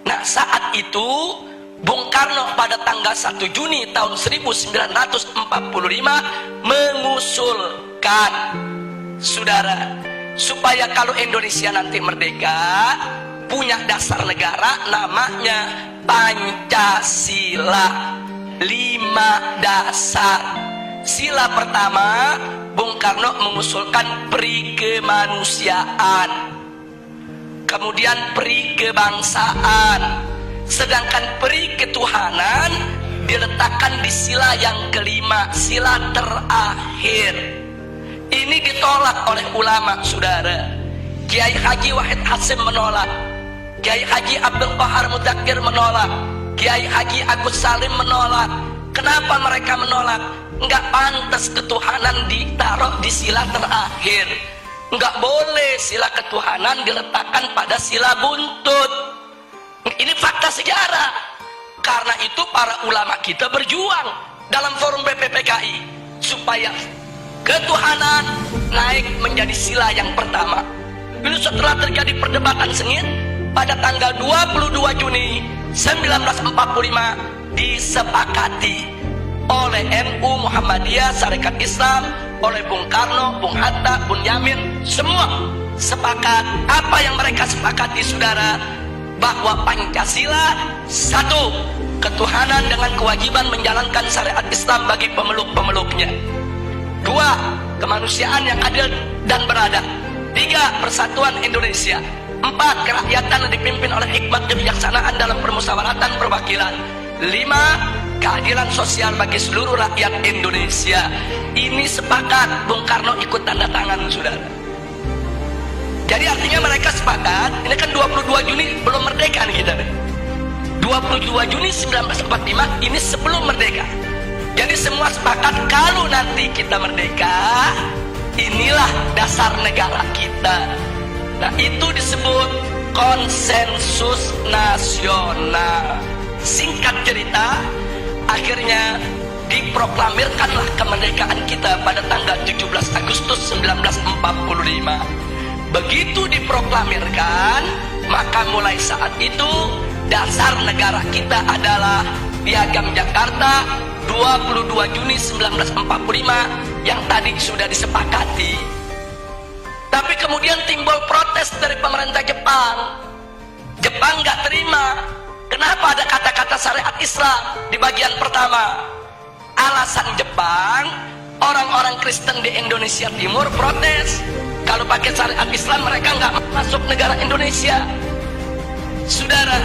Nah, saat itu Bung Karno pada tanggal 1 Juni tahun 1945 mengusulkan, saudara, supaya kalau Indonesia nanti merdeka punya dasar negara namanya Pancasila. 5 dasar. Sila pertama, Bung Karno mengusulkan peri kemanusiaan, kemudian peri kebangsaan, sedangkan peri ketuhanan diletakkan di sila yang kelima, sila terakhir. Ini ditolak oleh ulama, saudara. Kiai Haji Wahid Hasyim menolak, Kiai Haji Abdul Qahar Mudzakkir menolak, Kiai Haji Agus Salim menolak. Kenapa mereka menolak? Enggak pantas ketuhanan ditaruh di sila terakhir. Enggak boleh sila ketuhanan diletakkan pada sila buntut. Ini fakta sejarah. Karena itu para ulama kita berjuang dalam forum BPPKI supaya ketuhanan naik menjadi sila yang pertama. Lalu setelah terjadi perdebatan sengit, pada tanggal 22 Juni 1945 disepakati oleh NU, Muhammadiyah, Sarekat Islam, oleh Bung Karno, Bung Hatta, Bung Yamin, semua sepakat. Apa yang mereka sepakati, saudara? Bahwa Pancasila, satu, ketuhanan dengan kewajiban menjalankan syariat Islam bagi pemeluk-pemeluknya. Dua, kemanusiaan yang adil dan beradab. Tiga, persatuan Indonesia. Empat, kerakyatan yang dipimpin oleh hikmat kebijaksanaan dalam permusyawaratan perwakilan. Lima, keadilan sosial bagi seluruh rakyat Indonesia. Ini sepakat, Bung Karno ikut tanda tangan, saudara. Jadi artinya mereka sepakat. Ini kan 22 Juni belum merdeka nih kita. 22 Juni 1945 ini sebelum merdeka. Jadi semua sepakat kalau nanti kita merdeka, inilah dasar negara kita. Nah, itu disebut konsensus nasional. Singkat cerita, akhirnya diproklamirkanlah kemerdekaan kita pada tanggal 17 Agustus 1945. Begitu diproklamirkan, maka mulai saat itu dasar negara kita adalah Piagam Jakarta 22 Juni 1945 yang tadi sudah disepakati. Tapi kemudian timbul protes dari pemerintah Jepang. Jepang nggak terima. Kenapa ada kata-kata syariat Islam di bagian pertama? Alasan Jepang, orang-orang Kristen di Indonesia Timur protes. Kalau pakai syariat Islam mereka nggak masuk negara Indonesia. Saudara,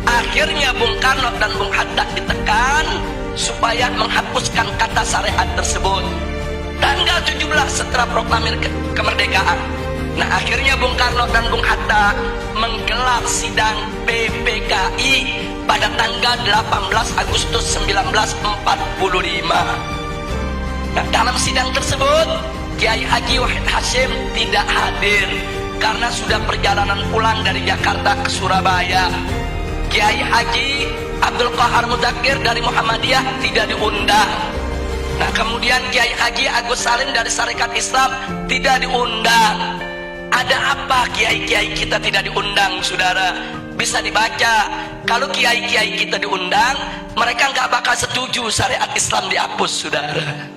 akhirnya Bung Karno dan Bung Hatta ditekan supaya menghapuskan kata syariat tersebut. Tanggal 17 setelah proklamir kemerdekaan. Nah, akhirnya Bung Karno dan Bung Hatta menggelar sidang PPKI pada tanggal 18 Agustus 1945. Nah, dalam sidang tersebut Kiai Haji Wahid Hasyim tidak hadir karena sudah perjalanan pulang dari Jakarta ke Surabaya. Kiai Haji Abdul Qahar Mudzakkir dari Muhammadiyah tidak diundang. Nah, kemudian Kiai Haji Agus Salim dari Sarekat Islam tidak diundang. Ada apa kiai-kiai kita tidak diundang, saudara? Bisa dibaca. Kalau kiai-kiai kita diundang, mereka nggak bakal setuju syariat Islam dihapus, saudara.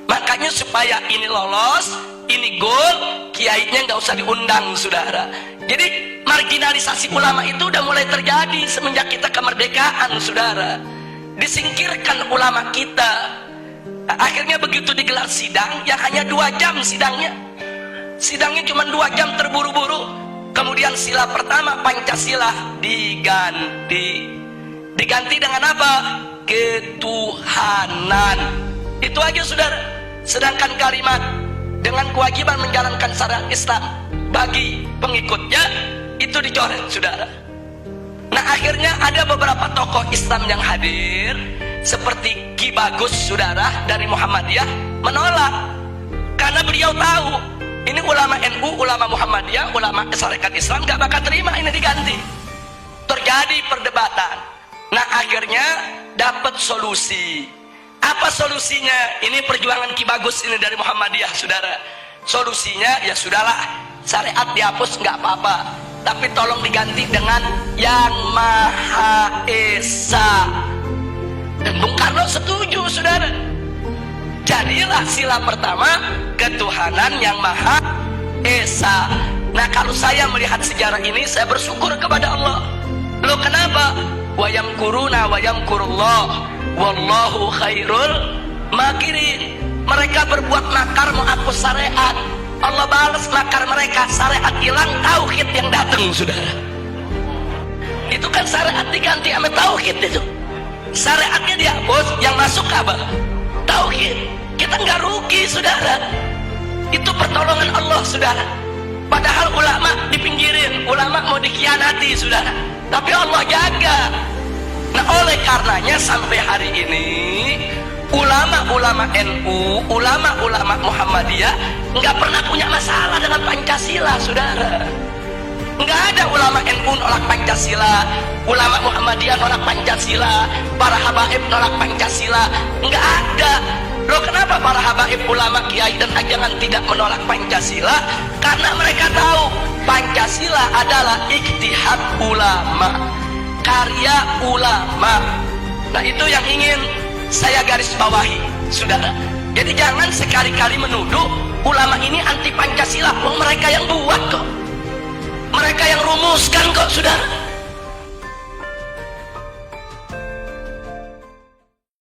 Makanya supaya ini lolos, ini goal, kiainya nggak usah diundang, saudara. Jadi marginalisasi ulama itu udah mulai terjadi semenjak kita kemerdekaan, saudara. Disingkirkan ulama kita. Nah, akhirnya begitu digelar sidang, yang hanya 2 jam sidangnya. Sidangnya cuma 2 jam terburu-buru. Kemudian sila pertama Pancasila diganti. Diganti dengan apa? Ketuhanan. Itu aja, saudara. Sedangkan kalimat dengan kewajiban menjalankan syariat Islam bagi pengikutnya itu dicoret, saudara. Nah, akhirnya ada beberapa tokoh Islam yang hadir seperti Ki Bagus, saudara, dari Muhammadiyah menolak karena beliau tahu ini ulama NU, ulama Muhammadiyah, ulama Sarekat Islam gak bakal terima ini diganti. Terjadi perdebatan. Nah, akhirnya dapat solusi. Apa solusinya? Ini perjuangan Ki Bagus ini dari Muhammadiyah, saudara. Solusinya ya sudahlah, syariat dihapus nggak apa-apa. tapi tolong diganti dengan Yang Maha Esa. Dan Bung Karno setuju, saudara. Jadilah sila pertama ketuhanan Yang Maha Esa. Nah, kalau saya melihat sejarah ini, saya bersyukur kepada Allah. Loh, kenapa? Wa yamkuruna wa yamkurullah wallahu khairul makirin. Mereka berbuat makar menghapus syariat, Allah balas makar mereka. Syariat hilang, tauhid yang datang, saudara. Itu kan syariat diganti sama tauhid itu. Syariatnya dihapus, yang masuk apa? Tauhid. Kita nggak rugi, saudara. Itu pertolongan Allah, saudara. Padahal ulama dipinggirin, ulama mau dikhianati, saudara. Tapi Allah jaga. Nah, oleh karenanya sampai hari ini ulama-ulama NU, ulama-ulama Muhammadiyah nggak pernah punya masalah dengan Pancasila, saudara. Nggak ada ulama NU nolak Pancasila, ulama Muhammadiyah nolak Pancasila, para habaib nolak Pancasila. Nggak ada. Loh, kenapa para habaib, ulama, kiai dan ajangan tidak menolak Pancasila? Karena mereka tahu Pancasila adalah ijtihad ulama, karya ulama. Nah, itu yang ingin saya garis bawahi, saudara. Jadi jangan sekali-kali menuduh ulama ini anti Pancasila. Mereka yang buat kok, mereka yang rumuskan kok, saudara.